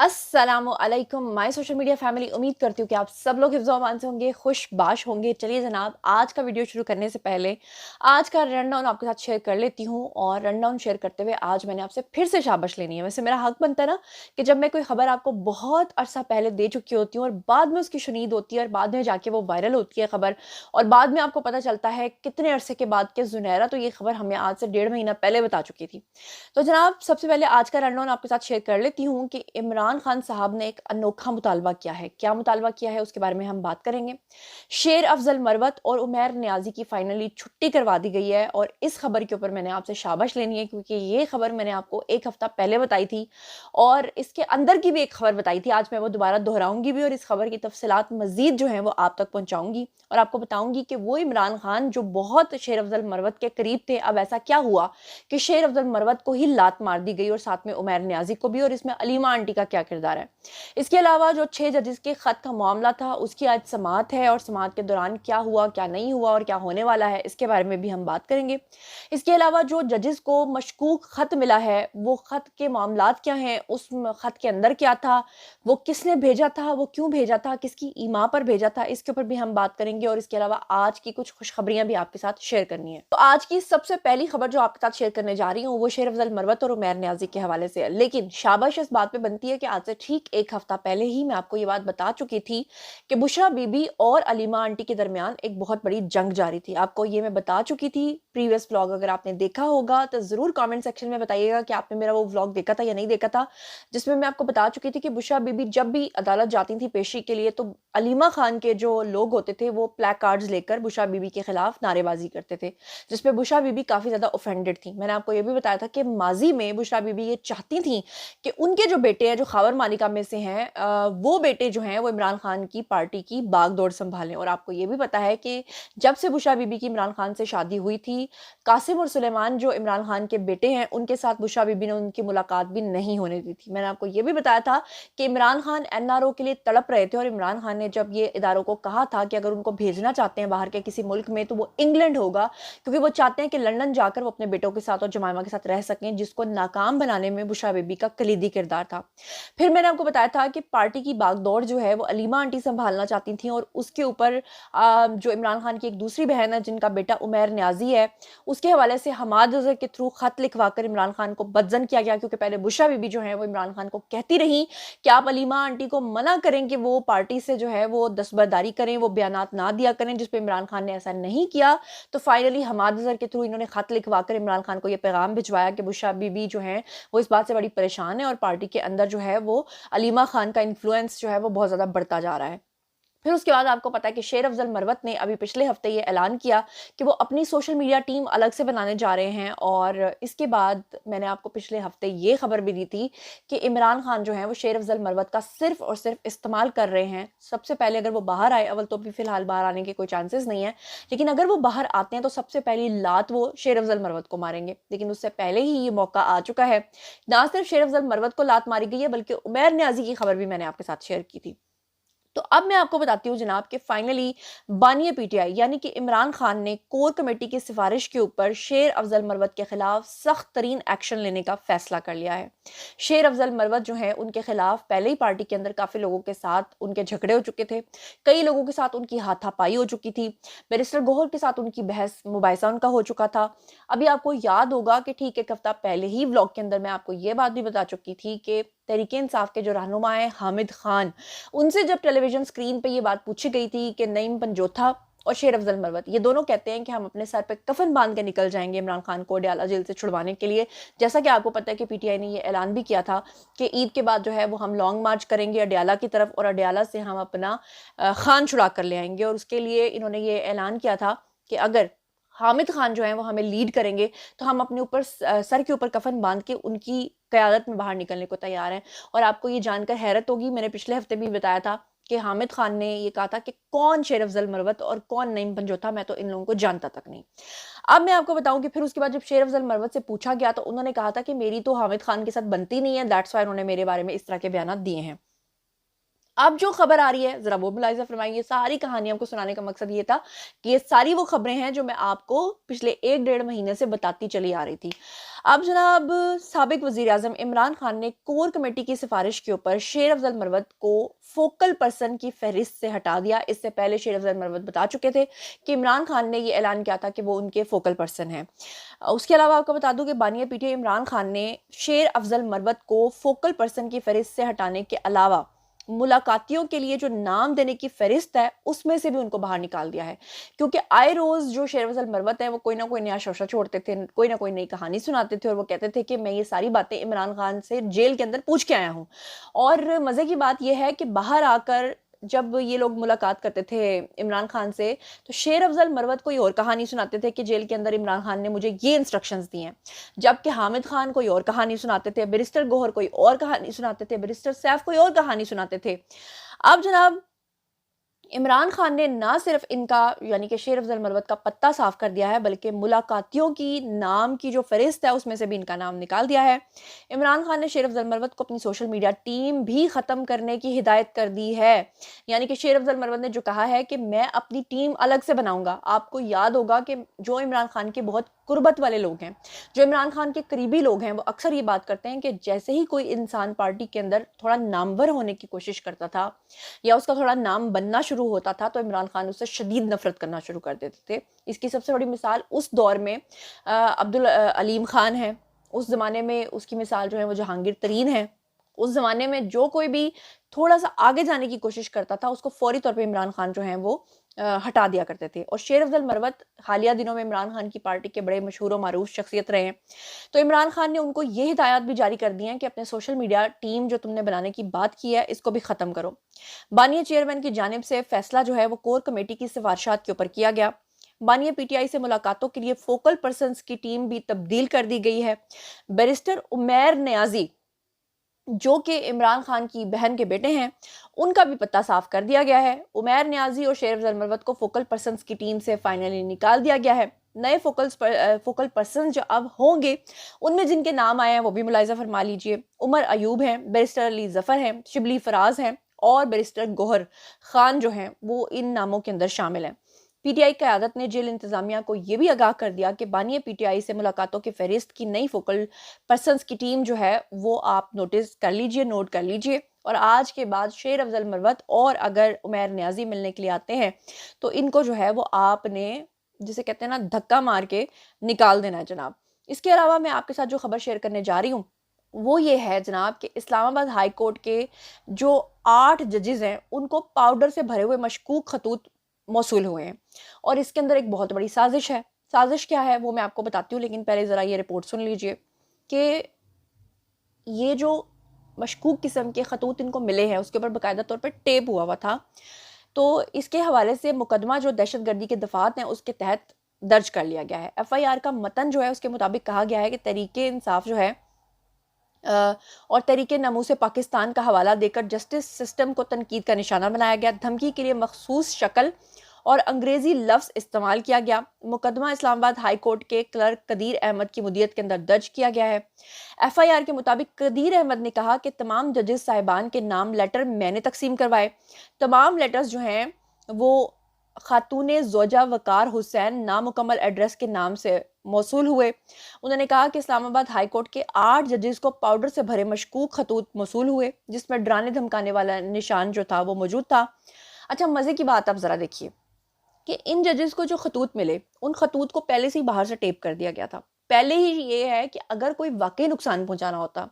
अस्सलामुअलैकुम my social media family. उम्मीद करती हूँ कि आप सब लोग हिफ्ज़ व अमान से होंगे, खुशबाश होंगे। चलिए जनाब, आज का वीडियो शुरू करने से पहले आज का रनडाउन आपके साथ शेयर कर लेती हूँ। और रनडाउन शेयर करते हुए आज मैंने आपसे फिर से शाबाश लेनी है। वैसे मेरा हक बनता है ना कि जब मैं कोई खबर आपको बहुत अरसा पहले दे चुकी होती हूँ और बाद में उसकी शुनीद होती है और बाद में जाके वो वायरल होती है खबर, और बाद में आपको पता चलता है कितने अरसे के बाद कि ज़ुनैरा तो ये खबर हमें आज से 1.5 महीना पहले बता चुकी थी। तो जनाब, सबसे पहले आज का रनडाउन आपके साथ शेयर कर लेती हूँ कि इमरान खान साहब ने एक अनोखा मुतालबा किया है। क्या मुतालबा किया है उसके बारे में हम बात करेंगे। शेर अफजल मरवत और उमैर नियाजी की फाइनली छुट्टी करवा दी गई है और इस खबर के ऊपर मैंने आपसे शाबाश लेनी है, क्योंकि ये खबर मैंने आपको एक हफ्ता पहले बताई थी और इसके अंदर की भी एक खबर बताई थी। आज मैं वो दोबारा दोहराऊंगी भी और इस खबर की तफसीलात मजीद जो है वो आप तक पहुंचाऊंगी और आपको बताऊंगी कि वो इमरान खान जो बहुत शेर अफजल मरवत के करीब थे, अब ऐसा क्या हुआ कि शेर अफजल मरवत को ही लात मार दी गई और साथ में उमैर नियाजी को भी, और इसमें अलीमा आंटी का क्या किरदार है। इसके अलावा जो 6 जजेस के खत का मामला था उसकी आज समाअत है और समाअत के दौरान क्या हुआ, क्या नहीं हुआ और क्या होने वाला है, इसके बारे में भी हम बात करेंगे। इसके अलावा जो जजेस को मशकूक खत मिला है, वो खत के मामलात क्या हैं, उस खत के अंदर क्या था, वो किसने भेजा था, वो क्यों भेजा था, किसकी ईमा पर भेजा था, इसके ऊपर भी हम बात करेंगे। और इसके अलावा आज की कुछ खुशखबरियां भी आपके साथ शेयर करनी है। तो आज की सबसे पहली खबर जो आपके साथ शेयर करने जा रही हूँ वो शेर अफजल मरवत और उमैर नियाजी के हवाले से है। लेकिन शाबाश इस बात पे बनती है कि आज से ठीक एक हफ्ता पहले ही मैं आपको ये बात बता चुकी थी कि बुशरा बीबी और अलीमा आंटी के दरमियान एक बहुत बड़ी जंग जारी थी। आपको ये मैं बता चुकी थी प्रीवियस व्लॉग, अगर आपने देखा होगा तो जरूर कमेंट सेक्शन में बताइएगा कि आपने मेरा वो व्लॉग देखा था या नहीं देखा था, जिसमें मैं आपको बता चुकी थी कि बुशरा बीबी जब भी अदालत जाती थी पेशी के लिए तो अलीमा खान के जो लोग होते थे वो प्लैक कार्ड्स लेकर बुशरा बीबी के खिलाफ नारेबाजी करते थे, जिसपे बुशरा बीबी काफी ज्यादा ऑफेंडेड थी। मैंने आपको ये भी बताया था कि माजी में बुशरा बीबी ये चाहती थी कि उनके जो बेटे हैं जो खावर मालिका में से हैं, वो बेटे जो हैं वो इमरान खान की पार्टी की बागडोर संभालें। और आपको ये भी पता है कि जब से बुशरा बीबी की इमरान खान से शादी हुई थी, कासिम और सुलेमान जो इमरान खान के बेटे हैं उनके साथ बुशरा बीबी ने उनकी मुलाकात भी नहीं होने दी थी। मैंने आपको ये भी बताया था कि इमरान खान एनआरओ के लिए तड़प रहे थे और इमरान खान ने जब ये इदारों को कहा था कि अगर उनको भेजना चाहते हैं बाहर के किसी मुल्क में तो वो इंग्लैंड होगा, क्योंकि वो चाहते हैं कि लंदन जाकर वो अपने बेटों के साथ और जमाइमा के साथ रह सकें, जिसको नाकाम बनाने में बुशरा बीबी का कलीदी किरदार था। फिर मैंने आपको बताया था कि पार्टी की बागडोर जो है वो अलीमा आंटी संभालना चाहती थी और उसके ऊपर जो इमरान खान की एक दूसरी बहन है जिनका बेटा उमैर नियाजी है, उसके हवाले से हमाद अजहर के थ्रू खत लिखवाकर इमरान खान को बदजन किया गया। क्योंकि पहले बुशरा बीबी जो है वो इमरान खान को कहती रही कि आप अलीमा आंटी को मना करें कि वो पार्टी से जो है वो दस्तबरदारी करें, वो बयानात ना दिया करें, जिस पे इमरान खान ने ऐसा नहीं किया। तो फाइनली हमाद अजहर के थ्रू इन्होंने खत लिखवाकर इमरान खान को ये पैगाम भिजवाया कि बुशरा बीबी जो है वो इस बात से बड़ी परेशान है और पार्टी के अंदर जो है वो अलीमा खान का इन्फ्लुएंस जो है वो बहुत ज्यादा बढ़ता जा रहा है। फिर उसके बाद आपको पता है कि शेर अफजल मरवत ने अभी पिछले हफ्ते ये ऐलान किया कि वो अपनी सोशल मीडिया टीम अलग से बनाने जा रहे हैं। और इसके बाद मैंने आपको पिछले हफ्ते ये खबर भी दी थी कि इमरान खान जो है वो शेर अफजल मरवत का सिर्फ और सिर्फ इस्तेमाल कर रहे हैं। सबसे पहले अगर वो बाहर आए, अव्वल तो अभी फिलहाल बाहर आने के कोई चांसेस नहीं है, लेकिन अगर वो बाहर आते हैं तो सबसे पहली लात वो शेर अफजल मरवत को मारेंगे। लेकिन उससे पहले ही ये मौका आ चुका है। ना सिर्फ शेर अफजल मरवत को लात मारी गई है बल्कि उमैर नियाजी की खबर भी मैंने आपके साथ शेयर की थी। तो अब मैं आपको बताती हूँ जनाब कि फाइनली बानिया पीटीआई यानी कि इमरान खान ने कोर कमेटी की सिफारिश के ऊपर शेर अफजल मरवत के खिलाफ सख्त तरीन एक्शन लेने का फैसला कर लिया है। शेर अफजल मरवत जो है उनके खिलाफ पहले ही पार्टी के अंदर काफी लोगों के साथ उनके झगड़े हो चुके थे, कई लोगों के साथ उनकी हाथापाई हो चुकी थी, बैरिस्टर गोहर के साथ उनकी बहस मुबाहिसा उनका हो चुका था। अभी आपको याद होगा कि ठीक एक हफ्ता पहले ही व्लॉग के अंदर मैं आपको ये बात भी बता चुकी थी कि तहरीक इंसाफ के जो रहनुमा है हामिद खान, उनसे जब टेलीविजन स्क्रीन पे ये बात पूछी गई थी कि नईम पंजोथा और शेर अफजल मरवत ये दोनों कहते हैं कि हम अपने सर पे कफन बांध के निकल जाएंगे इमरान खान को अडयाला जेल से छुड़वाने के लिए। जैसा कि आपको पता है कि पीटीआई ने ये ऐलान भी किया था कि ईद के बाद जो है वो हम लॉन्ग मार्च करेंगे अडयाला की तरफ और अडयाला से हम अपना खान छुड़ा कर ले आएंगे। और उसके लिए इन्होंने ये ऐलान किया था कि अगर हामिद खान जो है वो हमें लीड करेंगे तो हम अपने ऊपर सर के ऊपर कफन बांध के उनकी कयादत में बाहर निकलने को तैयार हैं। और आपको ये जानकर हैरत होगी, मैंने पिछले हफ्ते भी बताया था कि हामिद खान ने ये कहा था कि कौन शेर अफजल मरवत और कौन नईम पंजोथा, मैं तो इन लोगों को जानता तक नहीं। अब मैं आपको बताऊं कि फिर उसके बाद जब शेर अफजल मरवत से पूछा गया तो उन्होंने कहा था कि मेरी तो हामिद खान के साथ बनती नहीं है, दैट्स वाई उन्होंने मेरे बारे में इस तरह के बयान दिए हैं। अब जो खबर आ रही है जरा वो मुलाहिजा फरमाइए। सारी कहानियां आपको सुनाने का मकसद ये था कि ये सारी वो खबरें हैं जो मैं आपको पिछले 1 डेढ़ महीने से बताती चली आ रही थी। अब जनाब, साबिक वजीर आजम इमरान खान ने कोर कमेटी की सिफारिश के ऊपर शेर अफजल मरवत को फोकल पर्सन की फहरिस्त से हटा दिया। इससे पहले शेर अफजल मरवत बता चुके थे कि इमरान खान ने ये ऐलान किया था कि वो उनके फोकल पर्सन हैं। उसके अलावा आपको बता दूं कि बानिया पीटीआई इमरान खान ने शेर अफजल मरवत को फोकल पर्सन की फहरिस्त से हटाने के अलावा मुलाकातियों के लिए जो नाम देने की फहरिस्त है उसमें से भी उनको बाहर निकाल दिया है, क्योंकि आए रोज जो शेर अफजल मरवत है वो कोई ना कोई नया शोशा छोड़ते थे, कोई ना कोई नई कहानी सुनाते थे और वो कहते थे कि मैं ये सारी बातें इमरान खान से जेल के अंदर पूछ के आया हूँ। और मजे की बात यह है कि बाहर आकर जब ये लोग मुलाकात करते थे इमरान खान से, तो शेर अफजल मरवत कोई और कहानी सुनाते थे कि जेल के अंदर इमरान खान ने मुझे ये इंस्ट्रक्शंस दी हैं, जबकि हामिद खान कोई और कहानी सुनाते थे, बैरिस्टर गौहर कोई और कहानी सुनाते थे, बैरिस्टर सैफ कोई और कहानी सुनाते थे। अब जनाब, इमरान खान ने ना सिर्फ इनका यानी कि शेर अफजल मरवत का पत्ता साफ कर दिया है, बल्कि मुलाकातियों की नाम की जो फहरिस्त है उसमें से भी इनका नाम निकाल दिया है। इमरान खान ने शेर अफजल मरवत को अपनी सोशल मीडिया टीम भी ख़त्म करने की हिदायत कर दी है। यानी कि शेर अफजल मरवत ने जो कहा है कि मैं अपनी टीम अलग से बनाऊंगा। आपको याद होगा कि जो इमरान खान के बहुत कुर्बत वाले लोग हैं, जो इमरान खान के करीबी लोग हैं, वो अक्सर ये बात करते हैं कि जैसे ही कोई इंसान पार्टी के अंदर थोड़ा नामवर होने की कोशिश करता था या उसका थोड़ा नाम बनना शुरू होता था, तो इमरान खान उससे शदीद नफरत करना शुरू कर देते थे। इसकी सबसे बड़ी मिसाल उस दौर में अब्दुल अलीम खान है। उस ज़माने में उसकी मिसाल जो है वो जहांगीर तरीन है। उस ज़माने में जो कोई भी थोड़ा सा आगे जाने की कोशिश करता था उसको फौरी तौर पे इमरान खान जो है वो हटा दिया करते थे। और शेर अफजल मरवत हालिया दिनों में इमरान खान की पार्टी के बड़े मशहूर और मारूफ शख्सियत रहे हैं। तो इमरान खान ने उनको ये हिदायत भी जारी कर दी है कि अपने सोशल मीडिया टीम जो तुमने बनाने की बात की है इसको भी ख़त्म करो। बानिया चेयरमैन की जानिब से फैसला जो है वो कोर कमेटी की सिफारिशात के ऊपर किया गया। बानिया पीटीआई से मुलाकातों के लिए फोकल पर्संस की टीम भी तब्दील कर दी गई है। बैरिस्टर उमैर नियाजी जो कि इमरान खान की बहन के बेटे हैं, उनका भी पत्ता साफ कर दिया गया है। उमैर नियाजी और शेर अफजल मरवत को फोकल पर्संस की टीम से फाइनली निकाल दिया गया है। नए फोकल पर्सन जो अब होंगे उनमें जिनके नाम आए हैं वो भी मुलाहिजा फरमा लीजिए। उमर अयूब हैं, बैरिस्टर अली जफर हैं, शिबली फराज हैं और बैरिस्टर गौहर खान जो हैं वो इन नामों के अंदर शामिल हैं। पीटीआई क़यादत ने जेल इंतजामिया को यह भी आगाह कर दिया कि बानिया पीटीआई से मुलाकातों की फहरिस्त की नई फोकल पर्संस की टीम जो है वो आप नोटिस कर लीजिए, नोट कर लीजिए। और आज के बाद शेर अफजल मरवत और अगर उमैर नियाजी मिलने के लिए आते हैं तो इनको जो है वो आपने जिसे कहते हैं ना धक्का मार के निकाल देना है जनाब। इसके अलावा मैं आपके साथ जो खबर शेयर करने जा रही हूँ वो ये है जनाब कि इस्लामाबाद हाई कोर्ट के जो 8 जजेस हैं उनको पाउडर से भरे हुए मशकूक खतूत मौसूल हुए हैं और इसके अंदर एक बहुत बड़ी साजिश है। साजिश क्या है वो मैं आपको बताती हूँ, लेकिन पहले ज़रा ये रिपोर्ट सुन लीजिए कि ये जो मशकूक किस्म के खतूत इनको मिले हैं उसके ऊपर बाकायदा तौर पर टेप हुआ हुआ था। तो इसके हवाले से मुकदमा जो दहशतगर्दी के दफात हैं उसके तहत दर्ज कर लिया गया है। एफआईआर का मतन जो है उसके मुताबिक कहा गया है कि तहरीके इंसाफ जो है और तहरीके नमू से पाकिस्तान का हवाला देकर जस्टिस सिस्टम को तनकीद का निशाना बनाया गया। धमकी के लिए मखसूस शक्ल और अंग्रेजी लफ्ज़ इस्तेमाल किया गया। मुकदमा इस्लामाबाद हाई कोर्ट के क्लर्क कदीर अहमद की मुदियत के अंदर दर्ज किया गया है। एफआईआर के मुताबिक कदीर अहमद ने कहा कि तमाम जजेस साहिबान के नाम लेटर मैंने तकसीम करवाए। तमाम लेटर्स जो हैं वो खातून ज़ौजा वकार हुसैन नामुकम्मल एड्रेस के नाम से मौसूल हुए। उन्होंने कहा कि इस्लामाबाद हाई कोर्ट के 8 जजेस को पाउडर से भरे मशकूक खतूत मौसूल हुए जिसमें डराने धमकाने वाला निशान जो था वो मौजूद था। अच्छा, मज़े की बात आप ज़रा देखिए कि इन जजेस को जो खतूत मिले उन खतूत को पहले से ही बाहर से टेप कर दिया गया था। पहले ही ये है कि अगर कोई वाकई नुकसान पहुंचाना होता,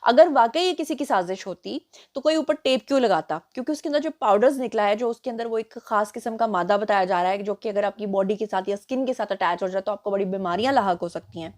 अगर वाकई ये किसी की साजिश होती तो कोई ऊपर टेप क्यों लगाता, क्योंकि उसके अंदर जो पाउडर्स निकला है, जो उसके अंदर वो एक खास किस्म का मादा बताया जा रहा है जो कि अगर आपकी बॉडी के साथ या स्किन के साथ अटैच हो जाए तो आपको बड़ी बीमारियां लाहक हो सकती हैं।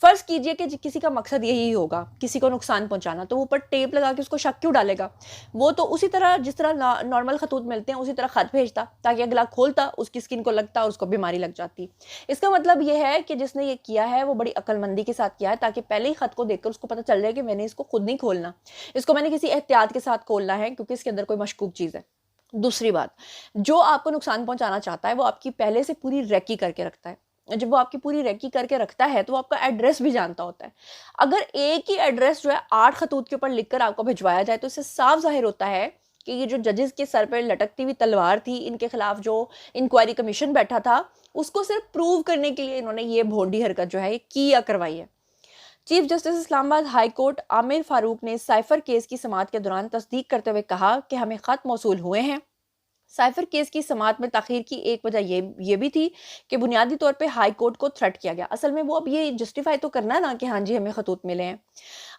फर्ज कीजिए कि किसी का मकसद यही होगा किसी को नुकसान पहुंचाना, तो ऊपर टेप लगा के उसको शक क्यों डालेगा। वो तो उसी तरह जिस तरह नॉर्मल खतूत मिलते हैं उसी तरह खत भेजता ताकि अगला खोलता उसकी स्किन को लगता और उसको बीमारी लग जाती। इसका मतलब ये है कि जिसने ये किया है वो बड़ी अक्लमंदी के साथ किया है ताकि पहले ही खत को देखकर उसको पता चल जाए कि मैंने इसको खुद नहीं खोलना, इसको मैंने किसी एहतियात के साथ खोलना है क्योंकि इसके अंदर कोई मशकूक चीज़ है। दूसरी बात, जो आपको नुकसान पहुंचाना चाहता है वो आपकी पहले से पूरी रेकी करके रखता है। जब वो आपकी पूरी रेकी करके रखता है तो वो आपका एड्रेस भी जानता होता है। अगर एक ही एड्रेस जो है 8 खतूत के ऊपर लिखकर आपको भिजवाया जाए तो इससे साफ जाहिर होता है कि ये जो जजेस के सर पर लटकती हुई तलवार थी, इनके खिलाफ जो इंक्वायरी कमीशन बैठा था, उसको सिर्फ प्रूव करने के लिए इन्होंने ये भोंडी हरकत जो है की या करवाई है। Chief justice Islamabad high court Aamir Farooq ने साइफर केस की समाअत के दौरान तस्दीक करते हुए कहा कि हमें खत मौसूल हुए हैं। साइफर केस की समाअत में ताखीर की एक वजह ये भी थी कि बुनियादी तौर पे हाई कोर्ट को थ्रेट किया गया। असल में वो अब ये जस्टिफाई तो करना है ना कि हाँ जी हमें खतूत मिले हैं।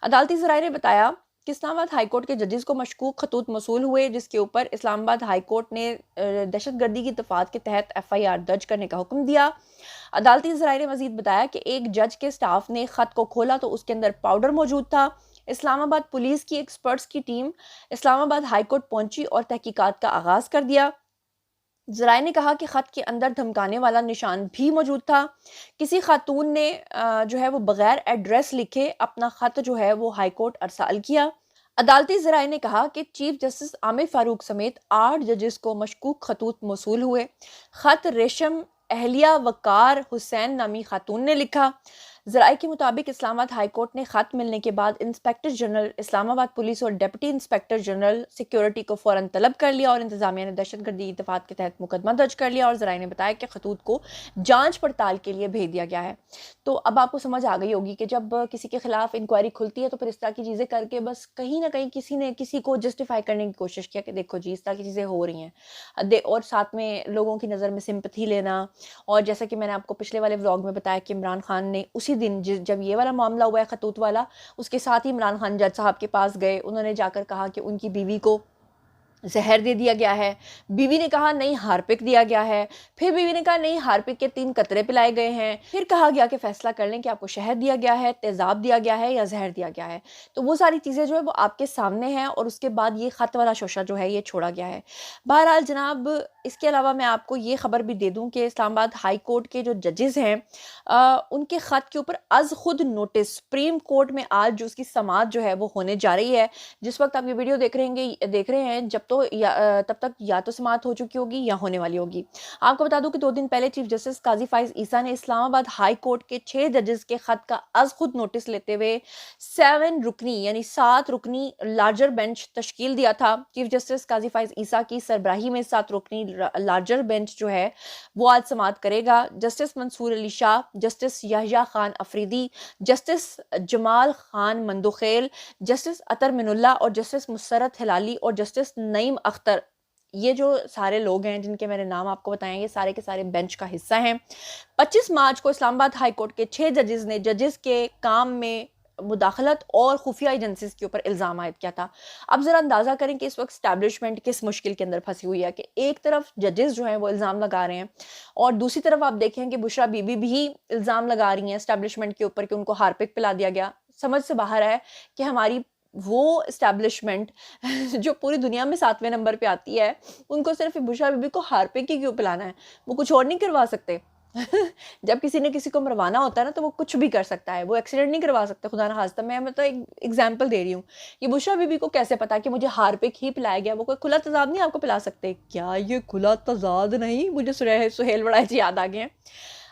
अदालती ज़राए ने बताया कि इस्लामाबाद हाई कोर्ट के जजेस को मशकूक खतूत मौसूल हुए, जिसके ऊपर इस्लामाबाद हाई कोर्ट ने दहशतगर्दी की दफात के तहत FIR दर्ज करने का हुक्म दिया। अदालती ज़राए ने मजीद बताया कि एक जज के स्टाफ ने खत को खोला तो उसके अंदर पाउडर मौजूद था। इस्लामाबाद पुलिस की एक्सपर्ट्स की टीम इस्लामाबाद हाई कोर्ट पहुंची और तहकीकात का आगाज कर दिया। ज़राए ने कहा कि ख़त के अंदर धमकाने वाला निशान भी मौजूद था। किसी खातून ने जो है वो बगैर एड्रेस लिखे अपना ख़त जो है वो हाई कोर्ट अरसाल किया। अदालती ज़राए ने कहा कि चीफ जस्टिस आमिर फारूक समेत 8 जजेस को मशकूक खतूत मौसूल हुए। ख़त रेशम अहलिया वकार हुसैन नामी खातून ने लिखा। ज़राए के मुताबिक इस्लामाबाद हाई कोर्ट ने ख़त मिलने के बाद इंस्पेक्टर जनरल इस्लामाबाद पुलिस और डिप्टी इंस्पेक्टर जनरल सिक्योरिटी को फ़ौरन तलब कर लिया और इंतज़ामिया ने दहशतगर्दी दफात के तहत मुकदमा दर्ज कर लिया और ज़राए ने बताया कि खतूत को जांच पड़ताल के लिए भेज दिया गया है। तो अब आपको समझ आ गई होगी कि जब किसी के खिलाफ इंक्वायरी खुलती है तो फिर इस तरह की चीज़ें करके बस कहीं ना कहीं किसी ने किसी को जस्टिफाई करने की कोशिश किया कि देखो जी इस तरह की चीज़ें हो रही हैं, और साथ में लोगों की नज़र में सिंपथी लेना। और जैसा कि मैंने आपको पिछले वाले व्लॉग में बताया कि इमरान खान ने उसी दिन जब ये वाला मामला हुआ है खतूत वाला, उसके साथ ही इमरान खान जज साहब के पास गए। उन्होंने जाकर कहा कि उनकी बीवी को जहर दे दिया गया है। बीवी ने कहा नहीं हार्पिक दिया गया है। फिर बीवी ने कहा नहीं हार्पिक के 3 कतरे पिलाए गए हैं। फिर कहा गया कि फैसला कर लें कि आपको शहद दिया गया है, तेजाब दिया गया है या जहर दिया गया है। तो वो सारी चीज़ें जो है वो आपके सामने हैं और उसके बाद ये ख़त वाला शोशा जो है ये छोड़ा गया है। बहरहाल जनाब, इसके अलावा मैं आपको ये खबर भी दे दूँ कि इस्लामाबाद हाई कोर्ट के जो जजेस हैं उनके ख़त के ऊपर अज़ खुद नोटिस सुप्रीम कोर्ट में आज जो उसकी समाअत जो है वो होने जा रही है। जिस वक्त आप ये वीडियो देख रहे हैं जब तब तक या तो समाअत हो चुकी होगी या होने वाली होगी। आपको बता दूं कि 2 दिन पहले चीफ जस्टिस काजी फाइज ईसा ने इस्लामाबाद हाई कोर्ट के 6 जजेस के खत का अज खुद नोटिस लेते हुए 7 रुकनी लार्जर बेंच तश्कील दिया था। चीफ जस्टिस काजी फाइज ईसा की सरबराही में 7 रुकनी लार्जर बेंच जो है वो आज समाअत करेगा। Justice Mansoor Ali Shah, justice Yahya Khan Afridi, justice Jamal Khan Mandokhel, justice Athar Minallah और जस्टिस मुसरत हिलाली और जस्टिस नईम अख्तर, ये जो सारे लोग हैं जिनके मैंने नाम आपको बताए ये सारे के सारे बेंच का हिस्सा हैं। 25 मार्च को इस्लामाबाद हाई कोर्ट के 6 जजेस ने जजेस के काम में मुदाखलत और खुफिया एजेंसीज के ऊपर इल्ज़ाम आयद किया था। अब ज़रा अंदाज़ा करें कि इस वक्त स्टैब्लिशमेंट किस मुश्किल के अंदर फंसी हुई है कि एक तरफ जजेस जो हैं वो इल्ज़ाम लगा रहे हैं और दूसरी तरफ आप देखें कि बुशरा बीबी भी इल्ज़ाम लगा रही हैं स्टैब्लिशमेंट के ऊपर कि उनको हार्पिक पिला दिया गया। समझ से बाहर है कि हमारी वो इस्टेब्लिशमेंट जो पूरी दुनिया में 7वें नंबर पे आती है, उनको सिर्फ बुशरा बीबी को हार्पिक ही क्यों पिलाना है? वो कुछ और नहीं करवा सकते? जब किसी ने किसी को मरवाना होता है ना तो वो कुछ भी कर सकता है, वो एक्सीडेंट नहीं करवा सकता खुदा ना खास्ता। मैं मतलब एक एग्जांपल दे रही हूँ। ये बुशरा बीबी को कैसे पता कि मुझे हार्पिक ही पिलाया गया? वो कोई खुला तजाद नहीं आपको पिला सकते। क्या ये खुला तजाद नहीं? मुझे सुहेल बड़ाई जी याद आ गए हैं।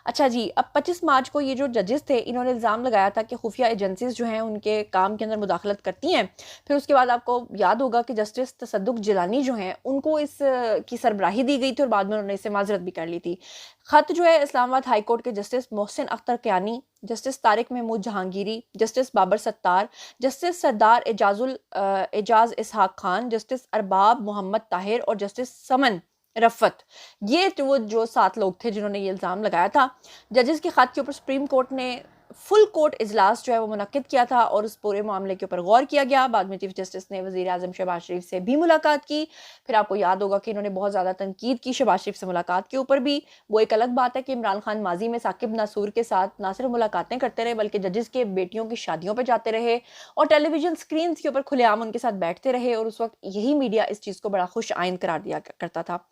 अच्छा जी, अब 25 मार्च को ये जो जजेस थे इन्होंने इल्ज़ाम लगाया था कि खुफिया एजेंसीज जो हैं उनके काम के अंदर मुदाखलत करती हैं। फिर उसके बाद आपको याद होगा कि जस्टिस तसद्दुक जिलानी जो हैं उनको इस की सरबराही दी गई थी और बाद में उन्होंने इससे माजरत भी कर ली थी। ख़त जो है इस्लामाबाद हाई कोर्ट के justice Mohsin Akhtar Kayani, justice Tariq Mahmood Jahangiri, justice Babar Sattar, justice Sardar Ejaz Ishaq Khan, justice Arbab Mohammad Tahir और जस्टिस समन रफ़त, ये जो 7 लोग थे जिन्होंने ये इल्ज़ाम लगाया था। जजेस के ख़त के ऊपर सुप्रीम कोर्ट ने फुल कोर्ट इजलास जो है वो मुनक्किद किया था और उस पूरे मामले के ऊपर गौर किया गया। बाद में चीफ जस्टिस ने वज़ीर आज़म शहबाज शरीफ से भी मुलाकात की। फिर आपको याद होगा कि इन्होंने बहुत ज़्यादा तनकीद की शहबाज शरीफ से मुलाकात के ऊपर भी। वो एक अलग बात है कि इमरान खान माजी में साकिब नासूर के साथ ना सिर्फ मुलाकातें करते रहे बल्कि जजेस के बेटियों की शादियों पर जाते रहे और टेलीविजन स्क्रीन के ऊपर खुलेआम उनके साथ बैठते रहे और उस वक्त यही मीडिया इस चीज़ को बड़ा खुश आइन करार दिया करता था।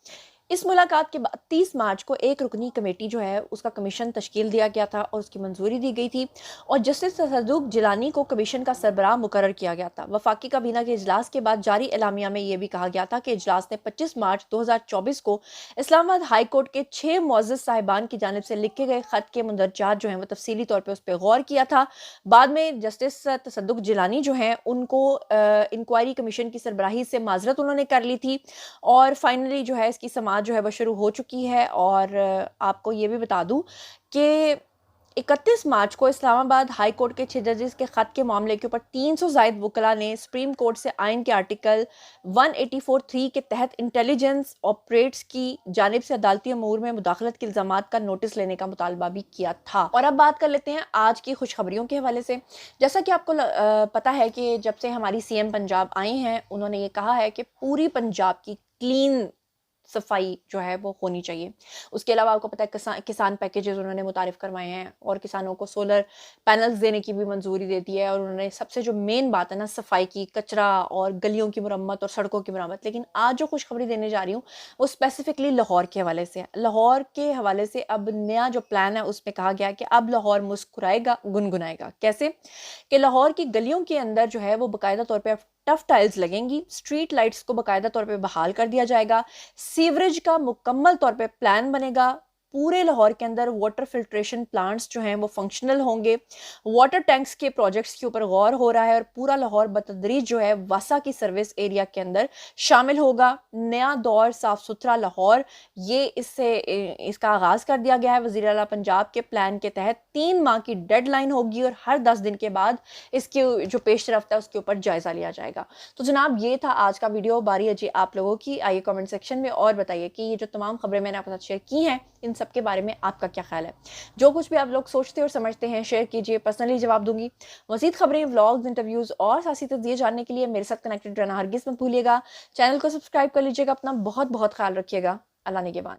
इस मुलाकात के बाद 30 मार्च को एक रुकनी कमेटी जो है उसका कमीशन तश्कील दिया गया था और उसकी मंजूरी दी गई थी और जस्टिस तसद्दुक़ जिलानी को कमीशन का सरबराह मुकर्रर किया गया था। वफाकी काबीना के इजलास के बाद जारी एलामिया में यह भी कहा गया था कि इजलास ने 25 मार्च 2024 को इस्लामाबाद हाई कोर्ट के 6 मुअज़्ज़ज़ साहिबान की जानिब से लिखे गए खत के मुंदरजात जो हैं वो तफसीली तौर पर उस पर गौर किया था। बाद में जस्टिस तसद्दुक़ जिलानी जो हैं उनको इंक्वायरी कमीशन की सरबराही से माजरत उन्होंने कर ली थी और फाइनली जो है इसकी समाअत जो है वो शुरू हो चुकी है। और आपको ये भी बता दूं कि 31 मार्च को इस्लामाबाद हाई कोर्ट के 6 जजेस के खत के मामले के ऊपर 300 जायद वकला ने सुप्रीम कोर्ट से आइन के आर्टिकल 184(3) के तहत इंटेलिजेंस ऑपरेट्स की जानिब से अदालती अमूर में मुदाखलत के इल्जामात का नोटिस लेने का मुतालबा भी किया था। और अब बात कर लेते हैं आज की खुशखबरियों के हवाले से। जैसा कि आपको पता है कि जब से हमारी CM पंजाब आई हैं उन्होंने ये कहा है कि पूरी पंजाब की क्लीन सफाई जो है वो होनी चाहिए। उसके अलावा आपको पता है किसान पैकेजेस उन्होंने मुतारिफ करवाए हैं और किसानों को सोलर पैनल्स देने की भी मंजूरी दे दी है। और उन्होंने सबसे जो मेन बात है ना सफाई की, कचरा और गलियों की मुरम्मत और सड़कों की मुरम्मत। लेकिन आज जो खुशखबरी देने जा रही हूँ वो स्पेसिफिकली लाहौर के हवाले से है। लाहौर के हवाले से अब नया जो प्लान है उसमें कहा गया कि अब लाहौर मुस्कुराएगा, गुनगुनाएगा। कैसे कि लाहौर की गलियों के अंदर जो है वो बाकायदा तौर पर टफ टाइल्स लगेंगी, स्ट्रीट लाइट्स को बाकायदा तौर पे बहाल कर दिया जाएगा, सीवरेज का मुकम्मल तौर पे प्लान बनेगा, पूरे लाहौर के अंदर वाटर फिल्ट्रेशन प्लांट्स जो हैं वो फंक्शनल होंगे, वाटर टैंक्स के प्रोजेक्ट्स के ऊपर गौर हो रहा है और पूरा लाहौर बतदरीज जो है वासा की सर्विस एरिया के अंदर शामिल होगा। नया दौर साफ सुथरा लाहौर, ये इसका आगाज कर दिया गया है। वज़ीर आला पंजाब के प्लान के तहत 3 माह की डेडलाइन होगी और हर 10 दिन के बाद इसकी जो पेशरफ्त है उसके ऊपर जायजा लिया जाएगा। तो जनाब ये था आज का वीडियो। बारी है जी आप लोगों की। आइए कमेंट सेक्शन में और बताइए कि ये जो तमाम खबरें मैंने आपके साथ शेयर की हैं इन सब के बारे में आपका क्या ख्याल है। जो कुछ भी आप लोग सोचते और समझते हैं शेयर कीजिए, पर्सनली जवाब दूंगी। मज़ीद खबरें, व्लॉग्स, इंटरव्यूज़ और साथ तजज़िये जानने के लिए मेरे साथ कनेक्टेड रहना हरगिज़ मत भूलिएगा। चैनल को सब्सक्राइब कर लीजिएगा। अपना बहुत बहुत ख्याल रखिएगा। अल्लाह निगहबान।